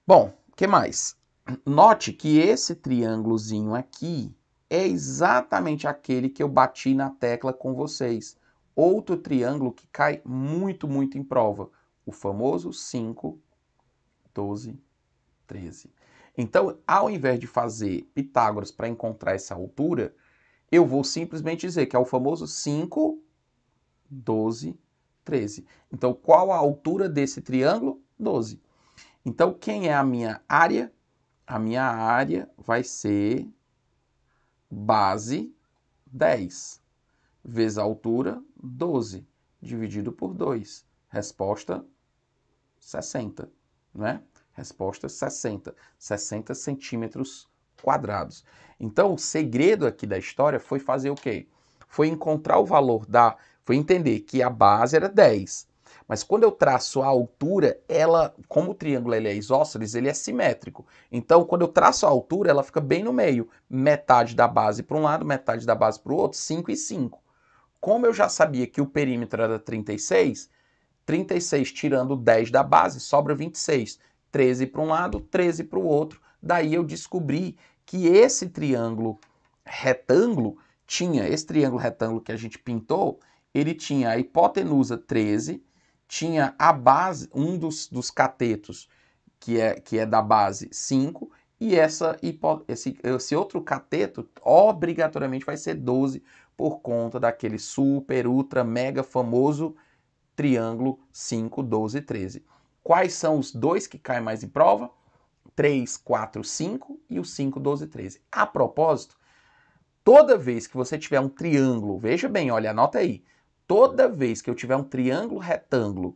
Bom, o que mais? Note que esse triângulozinho aqui é exatamente aquele que eu bati na tecla com vocês. Outro triângulo que cai muito, muito em prova. O famoso 5, 12, 13. Então, ao invés de fazer Pitágoras para encontrar essa altura, eu vou simplesmente dizer que é o famoso 5, 12, 13. Então, qual a altura desse triângulo? 12. Então, quem é a minha área? A minha área vai ser base 10 vezes a altura 12 dividido por 2. Resposta 60, né? Resposta 60. 60 centímetros quadrados. Então, o segredo aqui da história foi fazer o quê? Foi encontrar o valor foi entender que a base era 10. Mas quando eu traço a altura, como o triângulo ele é isósceles, ele é simétrico. Então, quando eu traço a altura, ela fica bem no meio. Metade da base para um lado, metade da base para o outro, 5 e 5. Como eu já sabia que o perímetro era 36, 36 tirando 10 da base, sobra 26. 13 para um lado, 13 para o outro. Daí eu descobri que esse triângulo retângulo esse triângulo retângulo que a gente pintou, ele tinha a hipotenusa 13, tinha a base, um dos catetos, que é da base 5, e esse outro cateto obrigatoriamente vai ser 12 por conta daquele super, ultra, mega famoso triângulo 5, 12, 13. Quais são os dois que caem mais em prova? 3, 4, 5 e o 5, 12, 13. A propósito, toda vez que você tiver um triângulo, veja bem, olha, anota aí. Toda vez que eu tiver um triângulo retângulo,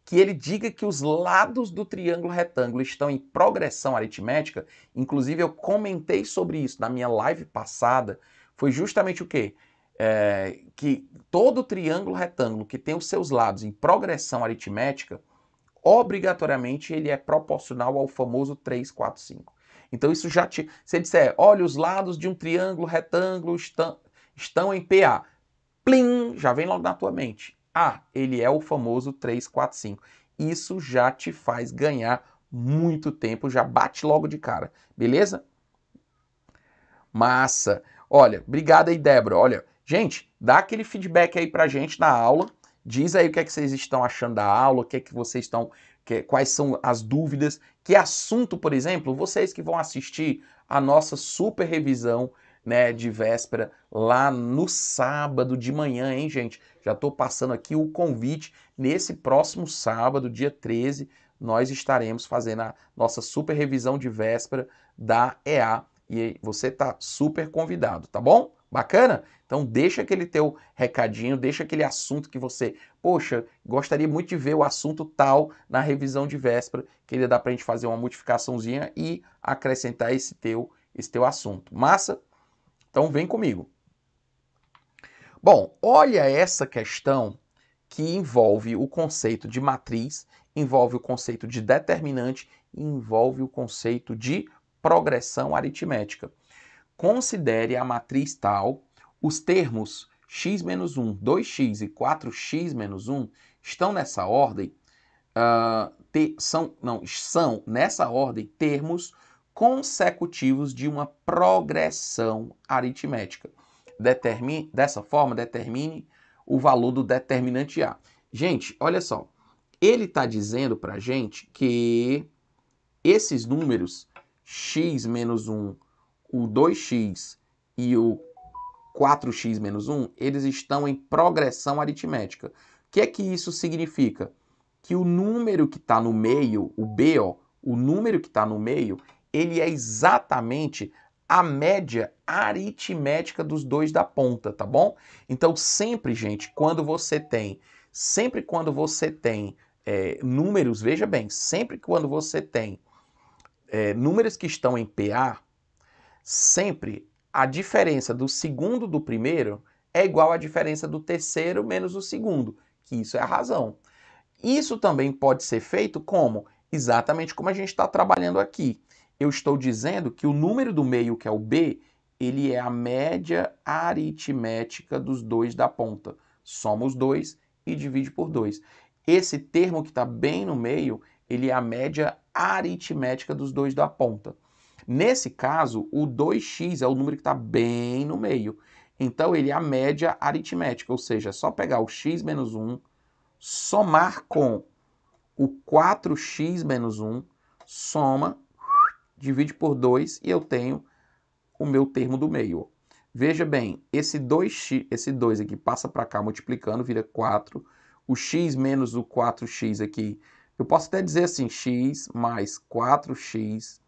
que ele diga que os lados do triângulo retângulo estão em progressão aritmética, inclusive eu comentei sobre isso na minha live passada, foi justamente o quê? Que todo triângulo retângulo que tem os seus lados em progressão aritmética, obrigatoriamente ele é proporcional ao famoso 3, 4, 5. Então isso já se ele disser, olha, os lados de um triângulo retângulo estão em PA, plim, já vem logo na tua mente. Ah, ele é o famoso 3, 4, 5. Isso já te faz ganhar muito tempo, já bate logo de cara, beleza? Massa. Olha, obrigado aí, Débora. Olha, gente, dá aquele feedback aí pra gente na aula. Diz aí o que é que vocês estão achando da aula, o que é que vocês estão, quais são as dúvidas, que assunto, por exemplo, vocês que vão assistir a nossa super revisão, né, de véspera lá no sábado de manhã, hein, gente? Já tô passando aqui o convite. Nesse próximo sábado, dia 13, nós estaremos fazendo a nossa super revisão de véspera da EA. E você tá super convidado, tá bom? Bacana? Então deixa aquele teu recadinho, deixa aquele assunto que você, poxa, gostaria muito de ver o assunto tal na revisão de véspera, que ele dá pra gente fazer uma modificaçãozinha e acrescentar esse teu assunto. Massa? Então vem comigo. Bom, olha essa questão que envolve o conceito de matriz envolve o conceito de determinante e envolve o conceito de progressão aritmética. Considere a matriz tal, os termos x menos 1, 2x e 4x menos 1 estão nessa ordem, são nessa ordem termos consecutivos de uma progressão aritmética. Dessa forma, determine o valor do determinante A. Gente, olha só, ele está dizendo para a gente que esses números, x menos 1, o 2x e o 4x menos 1, eles estão em progressão aritmética. O que é que isso significa? Que o número que está no meio, o B, ó, o número que está no meio, ele é exatamente a média aritmética dos dois da ponta, tá bom? Então sempre, gente, quando você tem números, veja bem, sempre quando você tem números que estão em PA, sempre a diferença do segundo do primeiro é igual à diferença do terceiro menos o segundo, que isso é a razão. Isso também pode ser feito como? Exatamente como a gente está trabalhando aqui. Eu estou dizendo que o número do meio, que é o B, ele é a média aritmética dos dois da ponta. Soma os dois e divide por 2. Esse termo que está bem no meio, ele é a média aritmética dos dois da ponta. Nesse caso, o 2x é o número que está bem no meio. Então, ele é a média aritmética, ou seja, é só pegar o x menos 1, somar com o 4x menos 1, soma, divide por 2 e eu tenho o meu termo do meio. Veja bem, esse 2 aqui passa para cá multiplicando, vira 4. O x menos o 4x aqui, eu posso até dizer assim, x mais 4x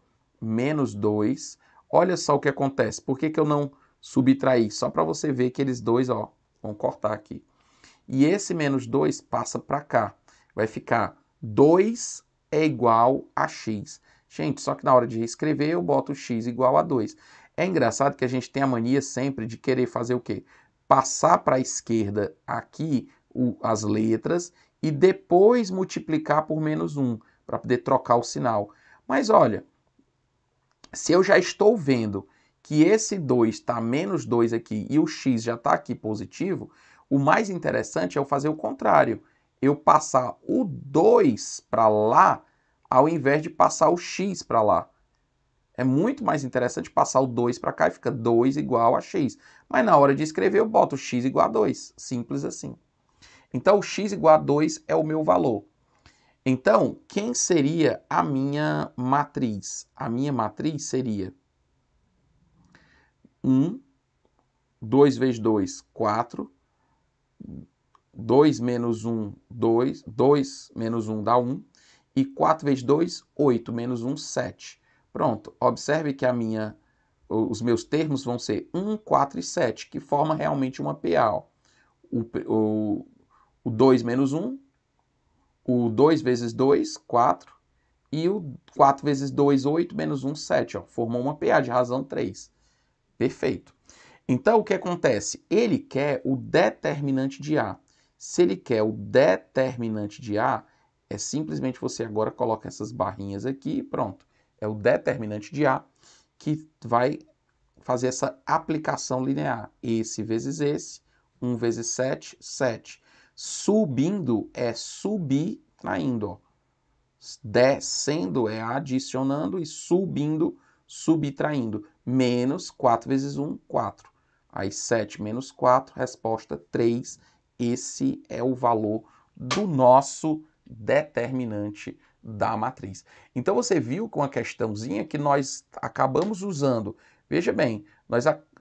menos 2. Olha só o que acontece. Por que eu não subtraí? Só para você ver que eles dois, ó, vão cortar aqui. E esse menos 2 passa para cá. Vai ficar 2 é igual a x. Gente, só que na hora de reescrever eu boto x igual a 2. É engraçado que a gente tem a mania sempre de querer fazer o quê? Passar para a esquerda aqui as letras e depois multiplicar por menos 1, para poder trocar o sinal. Mas olha, se eu já estou vendo que esse 2 está menos 2 aqui e o x já está aqui positivo, o mais interessante é eu fazer o contrário. Eu passar o 2 para lá, ao invés de passar o x para lá. É muito mais interessante passar o 2 para cá e fica 2 igual a x. Mas na hora de escrever eu boto x igual a 2. Simples assim. Então o x igual a 2 é o meu valor. Então, quem seria a minha matriz? A minha matriz seria 1, 2 vezes 2, 4, 2 menos 1, 2, 2 menos 1 dá 1, e 4 vezes 2, 8, menos 1, 7. Pronto, observe que os meus termos vão ser 1, 4 e 7, que forma realmente uma PA. O 2 menos 1, o 2 vezes 2, 4, e o 4 vezes 2, 8, menos 1, 7. Ó, formou uma PA de razão 3. Perfeito. Então, o que acontece? Ele quer o determinante de A. Se ele quer o determinante de A, é simplesmente você agora coloca essas barrinhas aqui e pronto. É o determinante de A que vai fazer essa aplicação linear. Esse vezes esse, 1 vezes 7, 7. Subindo é subtraindo, ó. Descendo é adicionando e subindo, subtraindo. Menos 4 vezes 1, 4. Aí 7 menos 4, resposta 3. Esse é o valor do nosso determinante da matriz. Então você viu com a questãozinha que nós acabamos usando. Veja bem,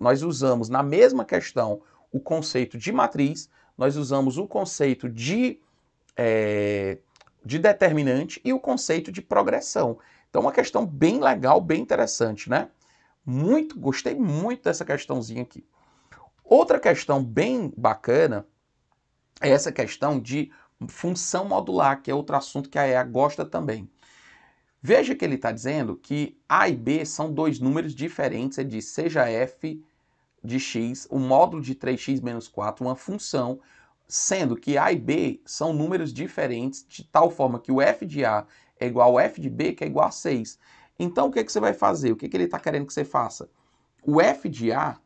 nós usamos na mesma questão o conceito de matriz, nós usamos o conceito de determinante e o conceito de progressão. Então, uma questão bem legal, bem interessante, né? Gostei muito dessa questãozinha aqui. Outra questão bem bacana é essa questão de função modular, que é outro assunto que a EA gosta também. Veja que ele está dizendo que A e B são dois números diferentes, ele diz seja f de x, o módulo de 3x menos 4, uma função, Sendo que A e B são números diferentes, de tal forma que o f de A é igual ao f de B, que é igual a 6. Então, o que você vai fazer? O que ele está querendo que você faça? O f de A,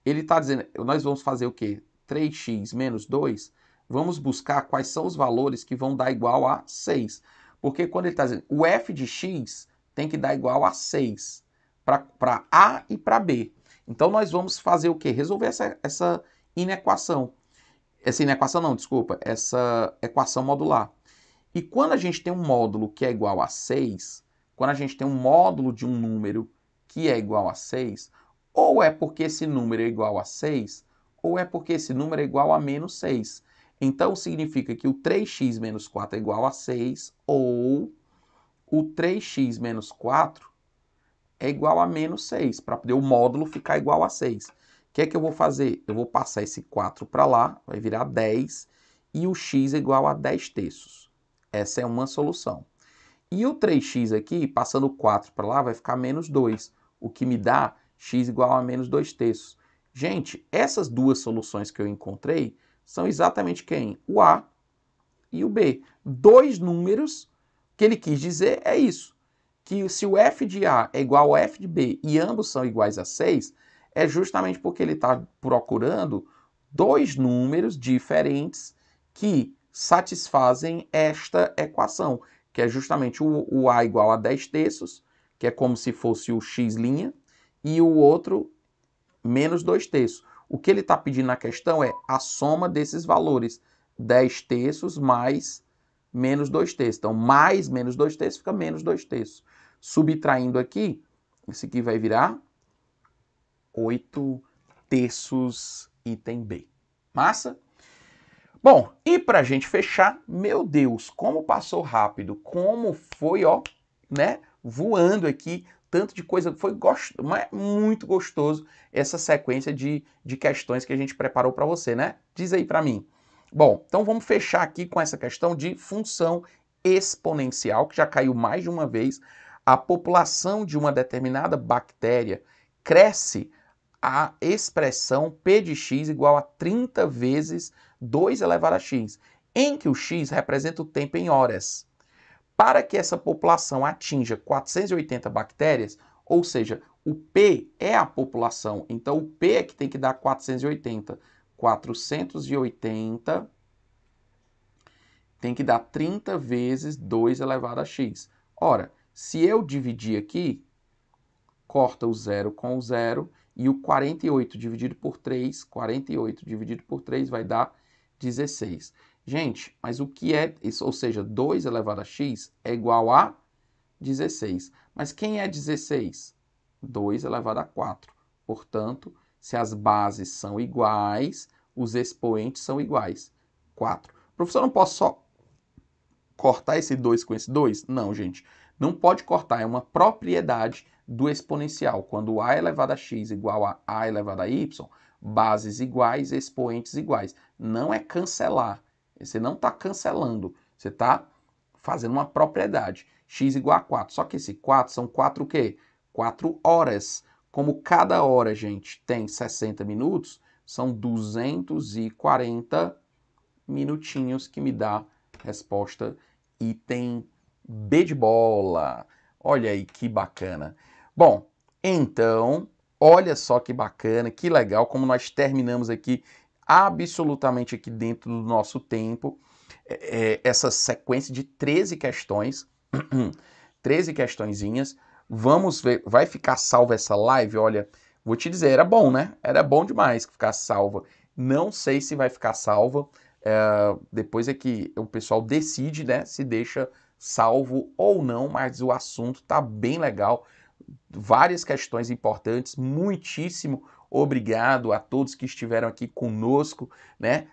ele está dizendo, nós vamos fazer o quê? 3x menos 2, vamos buscar quais são os valores que vão dar igual a 6. Porque quando ele está dizendo, o f de x tem que dar igual a 6, para A e para B. Então, nós vamos fazer o quê? Resolver essa inequação. Essa inequação não, desculpa, essa equação modular. E quando a gente tem um módulo que é igual a 6, quando a gente tem um módulo de um número que é igual a 6, ou é porque esse número é igual a 6, ou é porque esse número é igual a menos 6. Então, significa que o 3x menos 4 é igual a 6, ou o 3x menos 4 é igual a menos 6, para poder o módulo ficar igual a 6. O que é que eu vou fazer? Eu vou passar esse 4 para lá, vai virar 10, e o x é igual a 10 terços. Essa é uma solução. E o 3x aqui, passando o 4 para lá, vai ficar menos 2, o que me dá x igual a menos 2 terços. Gente, essas duas soluções que eu encontrei são exatamente quem? O A e o B. Dois números que ele quis dizer é isso, que se o f de A é igual ao f de B e ambos são iguais a 6, é justamente porque ele está procurando dois números diferentes que satisfazem esta equação, que é justamente o A igual a 10 terços, que é como se fosse o x', e o outro menos 2 terços. O que ele está pedindo na questão é a soma desses valores, 10 terços mais menos 2 terços. Então, mais menos 2 terços fica menos 2 terços. Subtraindo aqui, esse aqui vai virar 8 terços, item B. Massa? Bom, e para a gente fechar, meu Deus, como passou rápido, como foi, ó, né, voando aqui, tanto de coisa, foi muito gostoso essa sequência de questões que a gente preparou para você, né? Diz aí para mim. Bom, então vamos fechar aqui com essa questão de função exponencial, que já caiu mais de uma vez. A população de uma determinada bactéria cresce a expressão P de x igual a 30 vezes 2 elevado a x, em que o x representa o tempo em horas. Para que essa população atinja 480 bactérias, ou seja, o P é a população, então o P é que tem que dar 480. 480 tem que dar 30 vezes 2 elevado a x. Ora, se eu dividir aqui, corta o 0 com o 0, e o 48 dividido por 3, 48 dividido por 3 vai dar 16. Gente, mas o que é isso? Ou seja, 2 elevado a x é igual a 16. Mas quem é 16? 2 elevado a 4. Portanto, se as bases são iguais, os expoentes são iguais. 4. Professor, não posso só cortar esse 2 com esse 2? Não, gente. Não pode cortar, é uma propriedade do exponencial. Quando a elevado a x igual a elevado a y, bases iguais, expoentes iguais. Não é cancelar. Você não está cancelando. Você está fazendo uma propriedade. X igual a 4. Só que esse 4 são 4 o quê? 4 horas. Como cada hora, gente, tem 60 minutos, são 240 minutinhos que me dá resposta item B de bola. Olha aí que bacana. Bom, então, olha só que bacana, que legal como nós terminamos aqui absolutamente aqui dentro do nosso tempo essa sequência de 13 questões, 13 questõezinhas. Vamos ver, vai ficar salva essa live? Olha, vou te dizer, era bom, né? Era bom demais que ficasse salva. Não sei se vai ficar salva. Depois é que o pessoal decide, né, se deixa salvo ou não, mas o assunto tá bem legal. Várias questões importantes. Muitíssimo obrigado a todos que estiveram aqui conosco, né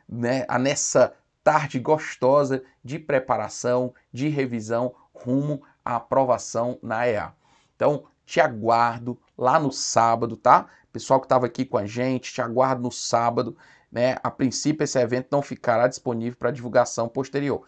nessa tarde gostosa de preparação, de revisão rumo à aprovação na EA. Então, te aguardo lá no sábado, tá? Pessoal que estava aqui com a gente, te aguardo no sábado, né? A princípio, esse evento não ficará disponível para divulgação posterior.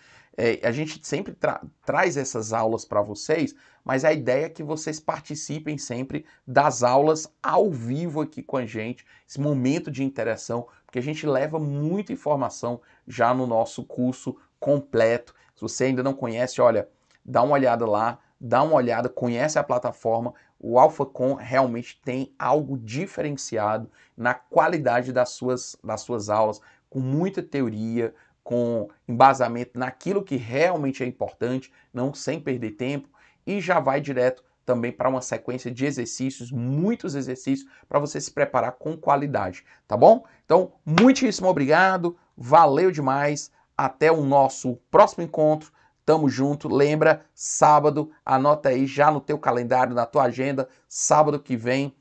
A gente sempre traz essas aulas para vocês, mas a ideia é que vocês participem sempre das aulas ao vivo aqui com a gente, esse momento de interação, porque a gente leva muita informação já no nosso curso completo. Se você ainda não conhece, olha, dá uma olhada lá, dá uma olhada, conhece a plataforma. O AlphaCom realmente tem algo diferenciado na qualidade das suas aulas, com muita teoria, com embasamento naquilo que realmente é importante, não sem perder tempo, e já vai direto também para uma sequência de exercícios, muitos exercícios, para você se preparar com qualidade, tá bom? Então, muitíssimo obrigado, valeu demais, até o nosso próximo encontro, tamo junto, lembra, sábado, anota aí já no teu calendário, na tua agenda, sábado que vem,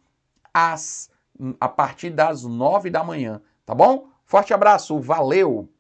a partir das 9 da manhã, tá bom? Forte abraço, valeu!